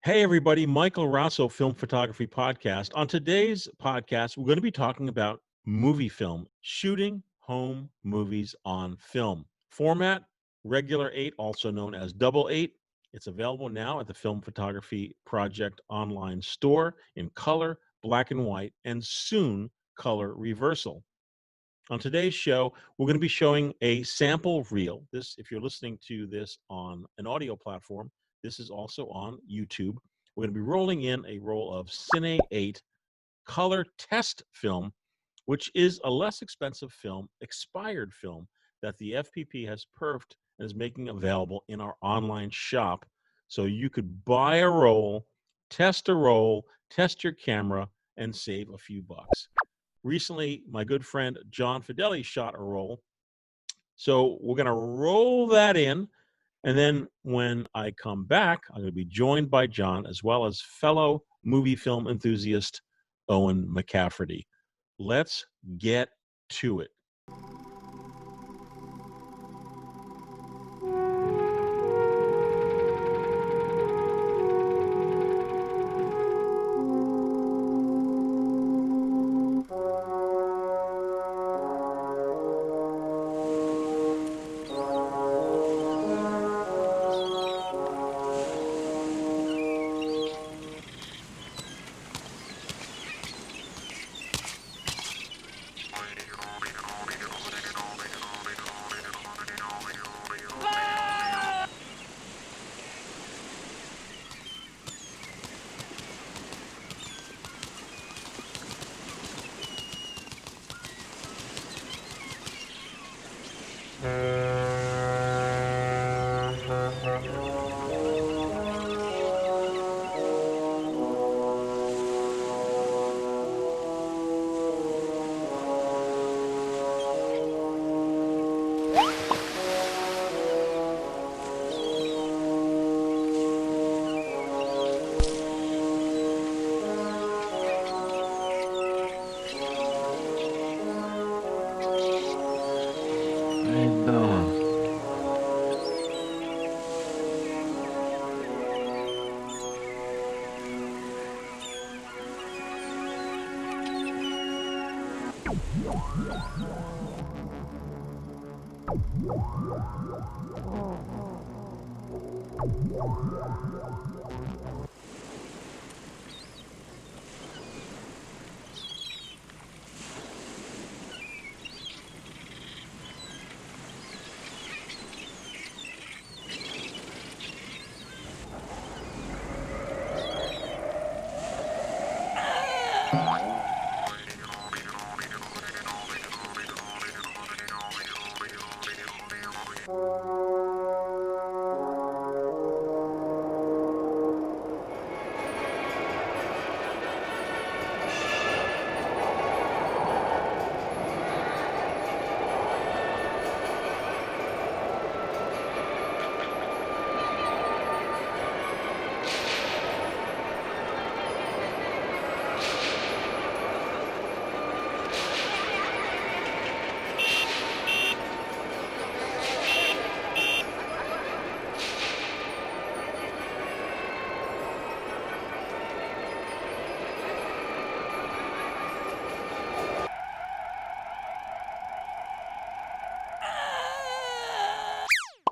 Hey, everybody, Michael Raso, Film Photography Podcast. On today's podcast, we're going to be talking about movie film, shooting home movies on film. Format, regular 8, also known as double 8. It's available now at the Film Photography Project online store in color, black and white, and soon color reversal. On today's show, we're going to be showing a sample reel. This, if you're listening to this on an audio platform, this is also on YouTube. We're going to be rolling in a roll of Cine8 color test film, which is a less expensive film, expired film that the FPP has perfed and is making available in our online shop. So you could buy a roll, test your camera, and save a few bucks. Recently, my good friend John Fedele shot a roll. So we're going to roll that in. And then when I come back, I'm going to be joined by John as well as fellow movie film enthusiast Owen McCafferty. Let's get to it.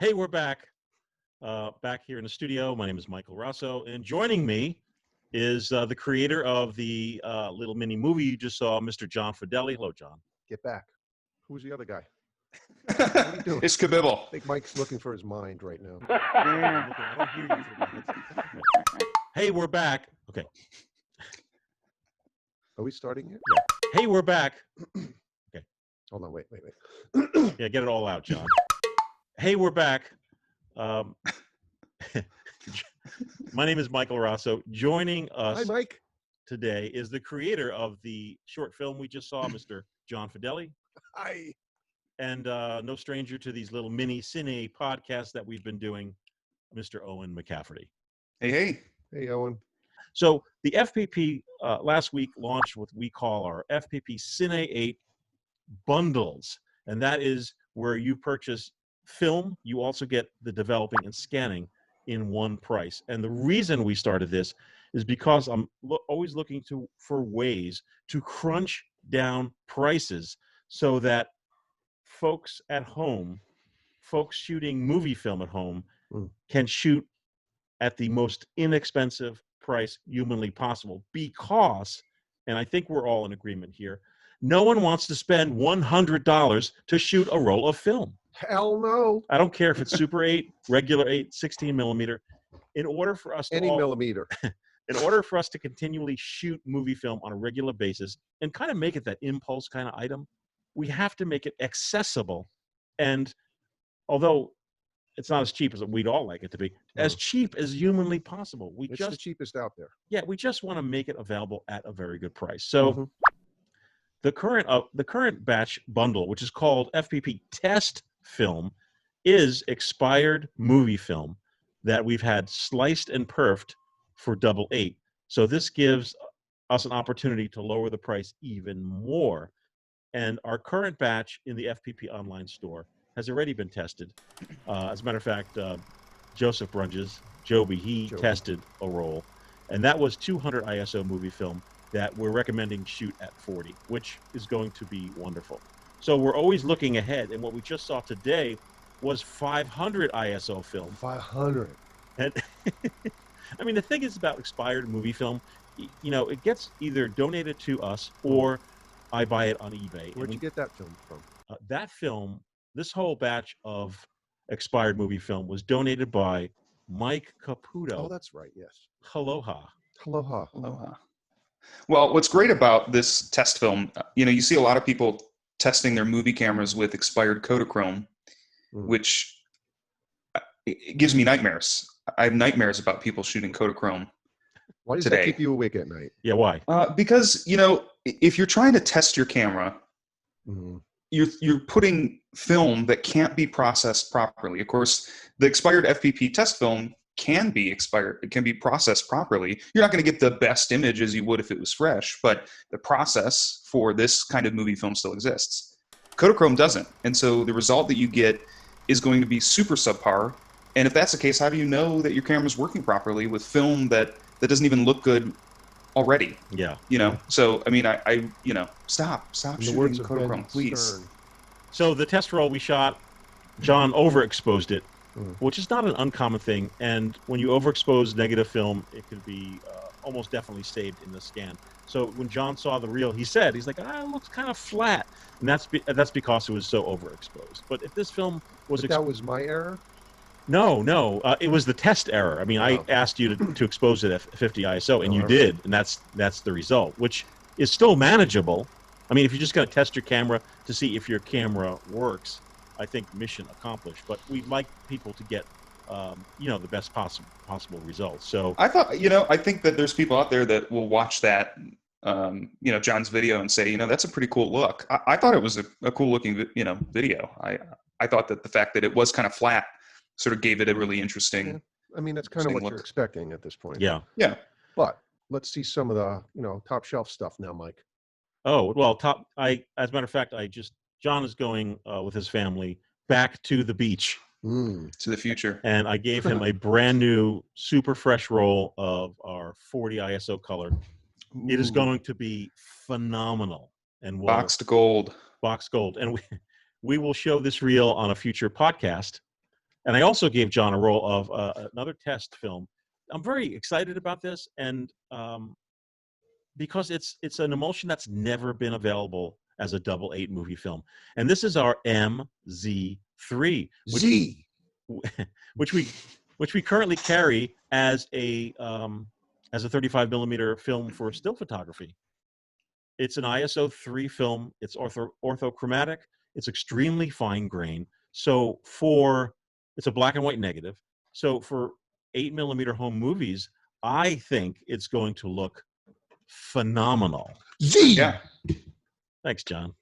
Hey, we're back. Back here in the studio. My name is Michael Raso, and joining me is the creator of the little mini movie you just saw, Mr. John Fedele. Hello, John. Get back. Who's the other guy? What are you doing? It's Kabibble. I think Mike's looking for his mind right now. I don't hear you through my Hey, we're back. Okay. Are we starting here? Yeah. Hey, we're back. Okay. Hold on, wait. Yeah, get it all out, John. Hey, we're back. My name is Michael Raso. Joining us Hi, Mike. today is the creator of the short film we just saw, Mr. John Fedele. Hi. And no stranger to these little mini cine podcasts that we've been doing, Mr. Owen McCafferty. Hey. Hey, Owen. So the FPP last week launched what we call our Fpp Cine8 Bundles. And that is where you purchase film. You also get the developing and scanning. in one price. And the reason we started this is because I'm always looking for ways to crunch down prices so that folks at home, folks shooting movie film at home, can shoot at the most inexpensive price humanly possible. Because, and I think we're all in agreement here, no one wants to spend $100 to shoot a roll of film. Hell no. I don't care if it's Super 8, regular 8, 16 millimeter. In order for us to millimeter. In order for us to continually shoot movie film on a regular basis and kind of make it that impulse kind of item, we have to make it accessible. And although it's not as cheap as we'd all like it to be, as cheap as humanly possible. It's the cheapest out there. Yeah, we just want to make it available at a very good price. So the current batch bundle, which is called Fpp Test Film, is expired movie film that we've had sliced and perfed for $8. So this gives us an opportunity to lower the price even more. And our current batch in the Fpp online store has already been tested. As a matter of fact, Joseph Brunges, Joby, tested a roll, and that was 200 ISO movie film that we're recommending shoot at 40, which is going to be wonderful. So we're always looking ahead, and what we just saw today was 500 ISO film. 500. And I mean, the thing is about expired movie film, you know, it gets either donated to us or I buy it on eBay. Where'd you get that film from? That film, this whole batch of expired movie film was donated by Mike Caputo. Oh, that's right. Yes. Aloha. Aloha. Aloha. Well, what's great about this test film, you know, you see a lot of people testing their movie cameras with expired Kodachrome, which it gives me nightmares. I have nightmares about people shooting Kodachrome. Why does today. that keep you awake at night? Yeah, why? Because, you know, if you're trying to test your camera, you're putting film that can't be processed properly. Of course, the expired Fpp test film can be expired. It can be processed properly. You're not going to get the best image as you would if it was fresh, but the process for this kind of movie film still exists. Kodachrome doesn't. And so the result that you get is going to be super subpar. And if that's the case, how do you know that your camera's working properly with film that doesn't even look good already? Yeah. You know, so, I mean, I you know, stop shooting Kodachrome, please. So the test roll we shot, John overexposed it, which is not an uncommon thing. And when you overexpose negative film, it could be almost definitely saved in the scan. So when John saw the reel, he's like, it looks kind of flat. And that's because it was so overexposed. But if this film was... that was my error? No, it was the test error. I mean, I asked you to expose it at 50 ISO, and you did, and that's the result, which is still manageable. I mean, if you're just going to test your camera to see if your camera works, I think mission accomplished. But we'd like people to get, you know, the best possible results. So I thought, you know, I think that there's people out there that will watch that, you know, John's video and say, you know, that's a pretty cool look. I thought it was a cool looking, you know, video. I thought that the fact that it was kind of flat sort of gave it a really interesting. Yeah. I mean, that's kind of what you're expecting at this point. Yeah. Yeah. But let's see some of the, you know, top shelf stuff now, Mike. Oh, well, as a matter of fact, John is going with his family back to the beach. To the future. And I gave him a brand new, super fresh roll of our 40 ISO color. It is going to be phenomenal. And boxed gold. Boxed gold. And we will show this reel on a future podcast. And I also gave John a roll of another test film. I'm very excited about this, and because it's an emulsion that's never been available as a 8 movie film. And this is our MZ3, which we currently carry as a 35 millimeter film for still photography. It's an ISO 3 film. It's orthochromatic. It's extremely fine grain. So it's a black and white negative. So for 8 millimeter home movies, I think it's going to look phenomenal. Yeah. Thanks, John.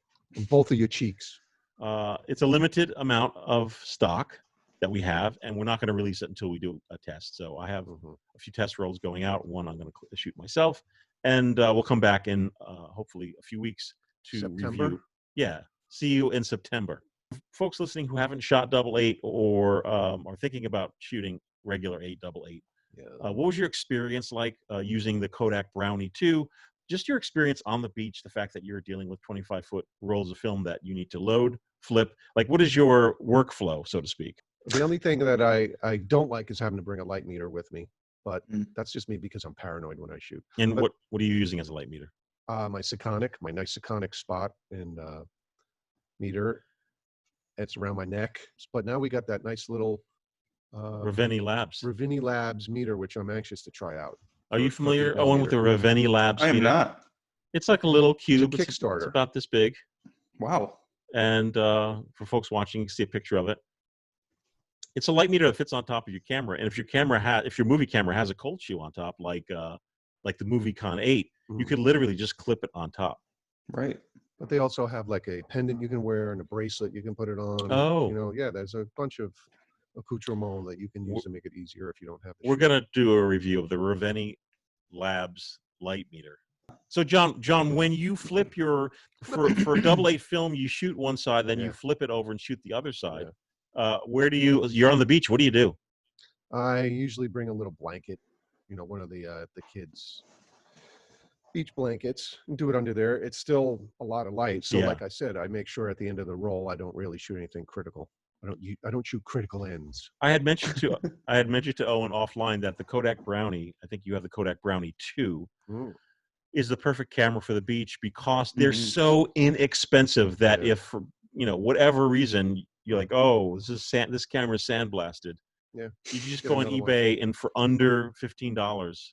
Both of your cheeks. It's a limited amount of stock that we have, and we're not going to release it until we do a test. So I have a few test rolls going out. One I'm going to shoot myself, and we'll come back in hopefully a few weeks to review. Yeah. See you in September. Folks listening who haven't shot 8 or are thinking about shooting, regular 8, double 8. Yeah. What was your experience like using the Kodak Brownie 2? Just your experience on the beach, the fact that you're dealing with 25-foot rolls of film that you need to load, flip. Like, what is your workflow, so to speak? The only thing that I don't like is having to bring a light meter with me, but that's just me because I'm paranoid when I shoot. And but, what are you using as a light meter? My Sekonic, my nice Sekonic spot and meter. It's around my neck. But now we got that nice little Ravini Labs meter, which I'm anxious to try out. Are you familiar, Owen, with the Ravini Labs I am meter? not. It's like a little cube. It's a Kickstarter. It's about this big. Wow. And for folks watching, you can see a picture of it. It's a light meter that fits on top of your camera. And if your movie camera has a cold shoe on top, like the Movie Con 8, you could literally just clip it on top. Right. But they also have like a pendant you can wear and a bracelet you can put it on. Oh. You know, yeah, there's a bunch of accoutrements that you can use to make it easier if you don't have it. We're going to do a review of the Ravini Labs light meter. So John, when you flip for a double 8 film, you shoot one side, then you flip it over and shoot the other side. You're on the beach. What do you do? I usually bring a little blanket, you know, one of the kids' beach blankets, and do it under there. It's still a lot of light. So like I said, I make sure at the end of the roll, I don't really shoot anything critical. I don't shoot critical ends. I had mentioned to Owen offline that the Kodak Brownie, I think you have the Kodak Brownie 2, is the perfect camera for the beach because they're so inexpensive that if for whatever reason you're like, oh, this camera is sandblasted. Yeah. You just go on eBay and for under $15,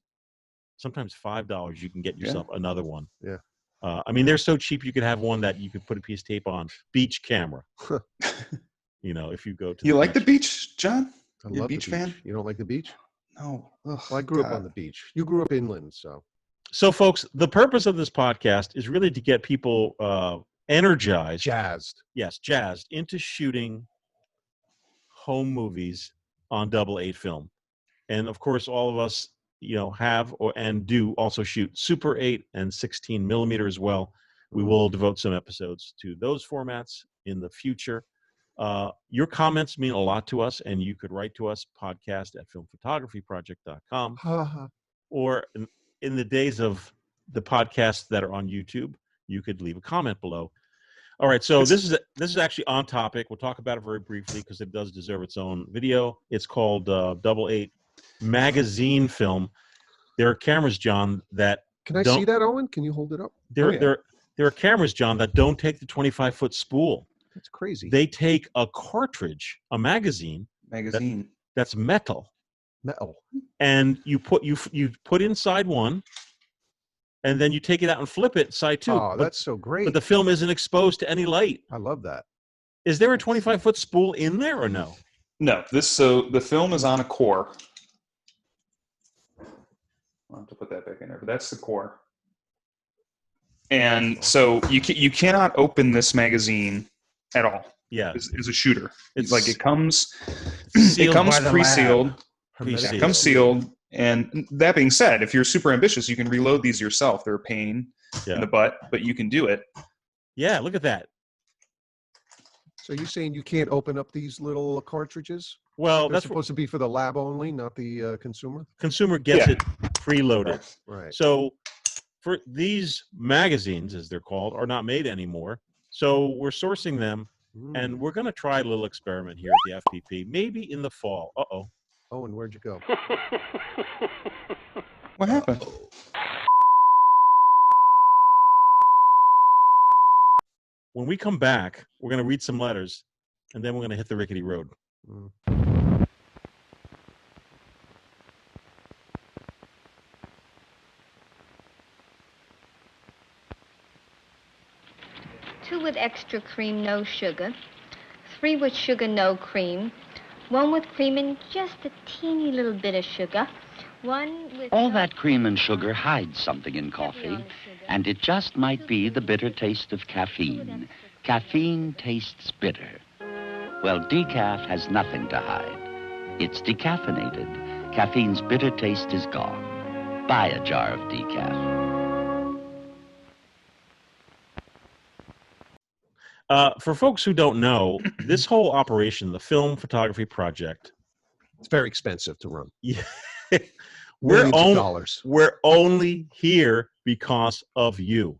sometimes $5, you can get yourself another one. Yeah. I mean, they're so cheap you could have one that you could put a piece of tape on. Beach camera. If you go to You like the beach, John? You're a beach fan? You don't like the beach? No. Well, I grew up on the beach. You grew up inland, so. So, folks, the purpose of this podcast is really to get people energized. Jazzed. Yes, jazzed into shooting home movies on double 8 film. And, of course, all of us, have and do also shoot Super 8 and 16 millimeter as well. We will devote some episodes to those formats in the future. Your comments mean a lot to us, and you could write to us, podcast@filmphotographyproject.com. Or in the days of the podcasts that are on YouTube, you could leave a comment below. All right, so this is actually on topic. We'll talk about it very briefly because it does deserve its own video. It's called double 8 magazine film. There are cameras, John, that Can I see that, Owen? Can you hold it up? There are cameras, John, that don't take the 25-foot spool. That's crazy. They take a cartridge, a magazine that's metal, and you put inside one, and then you take it out and flip it side two. Oh, that's so great! But the film isn't exposed to any light. I love that. Is there a 25-foot spool in there or no? No. The film is on a core. I'll have to put that back in there, but that's the core. And so you cannot open this magazine at all. Yeah, as a shooter, it's like it comes pre-sealed. It comes sealed. And that being said, if you're super ambitious, you can reload these yourself. They're a pain in the butt, but you can do it. Yeah, look at that. So you're saying you can't open up these little cartridges? Well, that's supposed to be for the lab only, not the consumer? Consumer gets it preloaded. Right. So for these magazines, as they're called, are not made anymore. So we're sourcing them, and we're going to try a little experiment here at the FPP, maybe in the fall. Uh-oh. Owen, where'd you go? What happened? When we come back, we're going to read some letters, and then we're going to hit the rickety road. Two with extra cream, no sugar. 3 with sugar, no cream. 1 with cream and just a teeny little bit of sugar. 1 with... All that cream and sugar hides something in coffee, and it just might be the bitter taste of caffeine. Caffeine tastes bitter. Well, decaf has nothing to hide. It's decaffeinated. Caffeine's bitter taste is gone. Buy a jar of decaf. For folks who don't know, this whole operation, the Film Photography Project, It's very expensive to run. Yeah. Millions of dollars. We're only here because of you,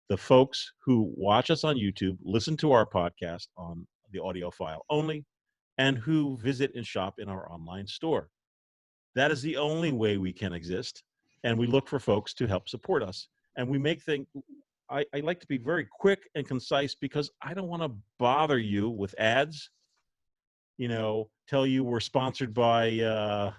the folks who watch us on YouTube, listen to our podcast on the audio file only, and who visit and shop in our online store. That is the only way we can exist, and we look for folks to help support us. And we make things. I like to be very quick and concise because I don't want to bother you with ads. Tell you we're sponsored by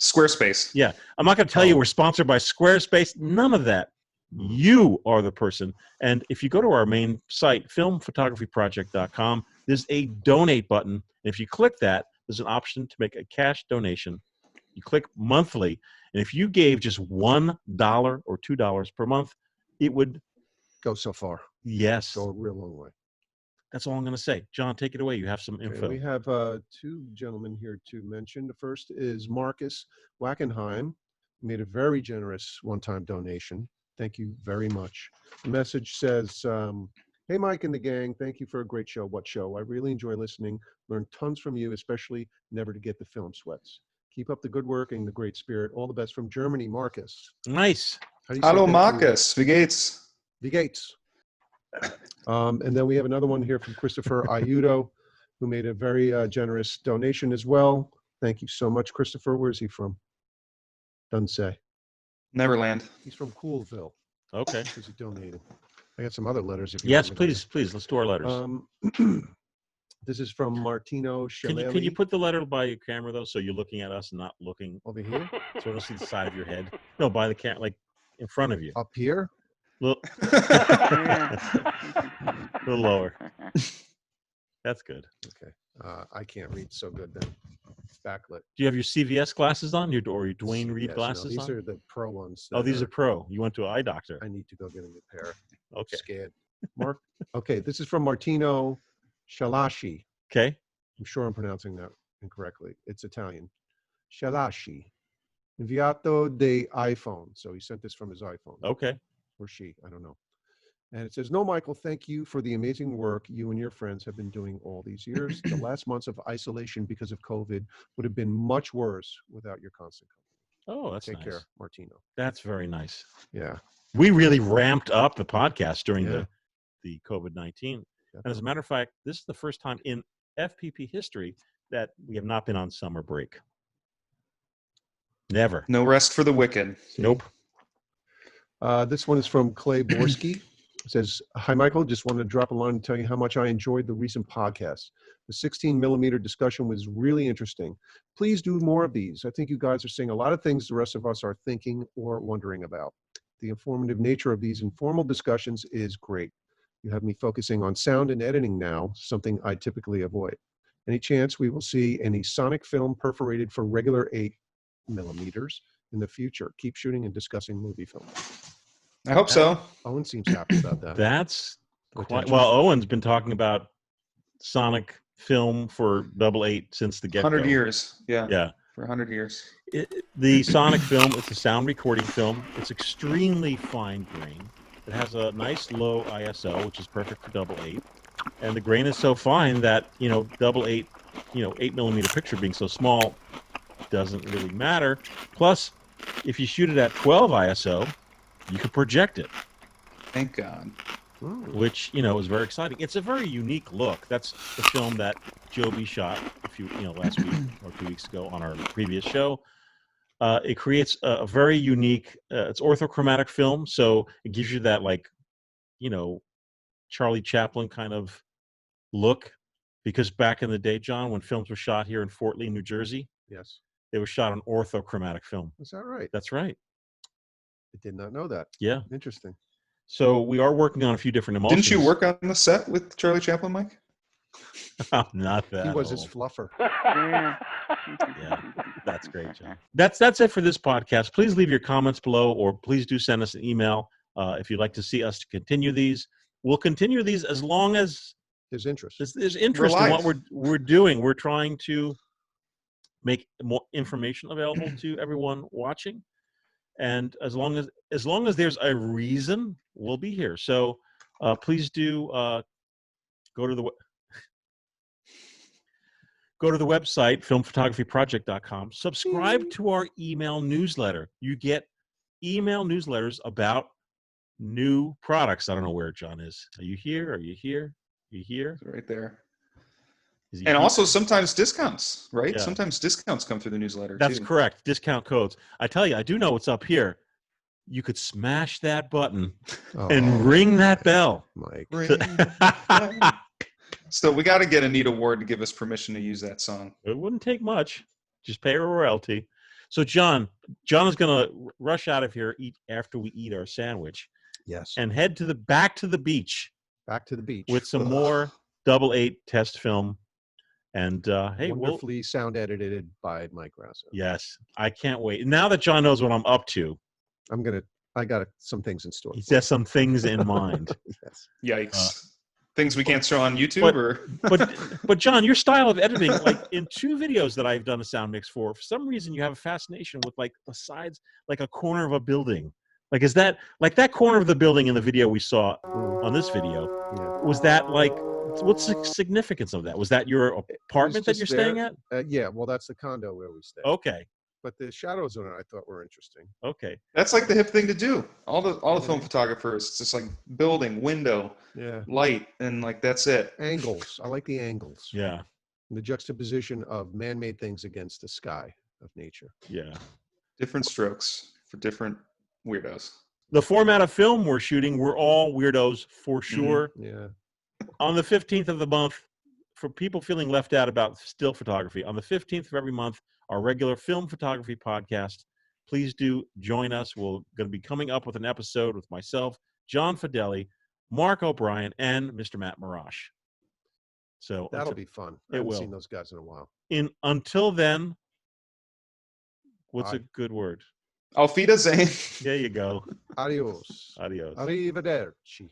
Squarespace. Yeah, I'm not going to tell you we're sponsored by Squarespace. None of that. You are the person. And if you go to our main site, filmphotographyproject.com, there's a donate button. And if you click that, there's an option to make a cash donation. You click monthly. And if you gave just $1 or $2 per month, it would go so far. Yes. Go a real long way. That's all I'm going to say. John, take it away. You have some info. Okay, we have two gentlemen here to mention. The first is Marcus Wackenheim, who made a very generous one-time donation. Thank you very much. The message says, hey, Mike and the gang, thank you for a great show. What show? I really enjoy listening. Learned tons from you, especially never to get the film sweats. Keep up the good work and the great spirit. All the best from Germany, Marcus. Nice. Hallo, Marcus. Wie geht's? Wie geht's? And then we have another one here from Christopher Ayudo, who made a very generous donation as well. Thank you so much, Christopher. Where's he from? Doesn't say. Neverland. He's from Coolville. Okay. Because he donated. I got some other letters. If you yes, want me please. Let's do our letters. This is from Martino Shaleli. Can you put the letter by your camera, though, so you're looking at us and not looking over here? So I don't see the side of your head. No, by the camera, like in front of you. Up here? A little lower. That's good. Okay. I can't read so good then. It's backlit. Do you have your CVS glasses on? Or your Dwayne Reed No, glasses these on? are the pro ones. Oh, these are pro. You went to an eye doctor. I need to go get a new pair. Okay. Scared. Mark. Okay, this is from Martino Shalashi. Okay. I'm sure I'm pronouncing that incorrectly. It's Italian. Shalashi. Inviato de iPhone. So he sent this from his iPhone. Okay. Or she, I don't know. And it says, no, Michael, thank you for the amazing work you and your friends have been doing all these years. The last months of isolation because of COVID would have been much worse without your constant company. Oh, that's Take nice. care, Martino. That's very nice. Yeah. We really ramped up the podcast during the COVID-19. And as a matter of fact, this is the first time in FPP history that we have not been on summer break. Never. No rest for the wicked. Nope. This one is from Clay Borski. It says, hi, Michael. Just wanted to drop a line and tell you how much I enjoyed the recent podcast. The 16mm discussion was really interesting. Please do more of these. I think you guys are saying a lot of things the rest of us are thinking or wondering about. The informative nature of these informal discussions is great. You have me focusing on sound and editing now, something I typically avoid. Any chance we will see any sonic film perforated for regular 8mm in the future? Keep shooting and discussing movie film. I hope so. Owen seems happy about that. That's quite, well, Owen's been talking about sonic film for 888 since the get-go. 100 years. Yeah. Yeah. For 100 years. The sonic film, it's a sound recording film. It's extremely fine grain. It has a nice low ISO, which is perfect for 888. And the grain is so fine that, 888, 8mm picture being so small doesn't really matter. Plus, if you shoot it at 12 ISO, you can project it. Thank God. Which, is very exciting. It's a very unique look. That's the film that Joby shot last week or 2 weeks ago on our previous show. It creates a very unique, it's orthochromatic film. So it gives you that Charlie Chaplin kind of look. Because back in the day, John, when films were shot here in Fort Lee, New Jersey, yes, they were shot on orthochromatic film. Is that right? That's right. I did not know that. Yeah. Interesting. So we are working on a few different emulsions. Didn't you work on the set with Charlie Chaplin, Mike? Not that. He was old. his fluffer. Yeah, that's great, John. That's it for this podcast. Please leave your comments below, or please do send us an email if you'd like to see us to continue these. We'll continue these as long as there's interest. There's interest in what we're doing. We're trying to make more information available to everyone watching. And as long as there's a reason, we'll be here. So please do go to the go to the website, filmphotographyproject.com. Subscribe to our email newsletter. You get email newsletters about new products. I don't know where John is. Are you here? Are you here? Are you here? Right there. Is he And here? also sometimes discounts, right? Yeah. Sometimes discounts come through the newsletter That's too. correct. Discount codes. I tell you, I do know what's up here. You could smash that button and ring that bell. Mike. So we got to get Anita Ward to give us permission to use that song. It wouldn't take much. Just pay her a royalty. So John is going to rush out of here after we eat our sandwich. Yes. And head back to the beach. Back to the beach with some more 8 test film. And hey, wonderfully sound edited by Mike Raso. Yes, I can't wait. Now that John knows what I'm up to, I got some things in store. He has some things in mind. Yes. Yikes. Things we can't show on YouTube, but John, your style of editing, like in 2 videos that I've done a sound mix for some reason you have a fascination with like the sides, like a corner of a building. Like, is that like that corner of the building in the video we saw on this video? Yeah. Was that like, what's the significance of that? Was that your apartment that you're staying at? Yeah, well, that's the condo where we stay. Okay. But the shadows on it I thought were interesting. Okay. That's like the hip thing to do. All the film photographers, it's just like building, window, light, and like that's it. Angles. I like the angles. Yeah. And the juxtaposition of man-made things against the sky of nature. Yeah. Different strokes for different weirdos. The format of film we're shooting, we're all weirdos for sure. Mm-hmm. Yeah. On the 15th of the month, for people feeling left out about still photography, on the 15th of every month, our regular film photography podcast. Please do join us. We're going to be coming up with an episode with myself, John Fedele, Mark O'Brien, and Mr. Matt Marash. So that'll be fun. I haven't seen those guys in a while. Until then, what's a good word? Auf Wiedersehen. There you go. Adios. Adios. Arrivederci.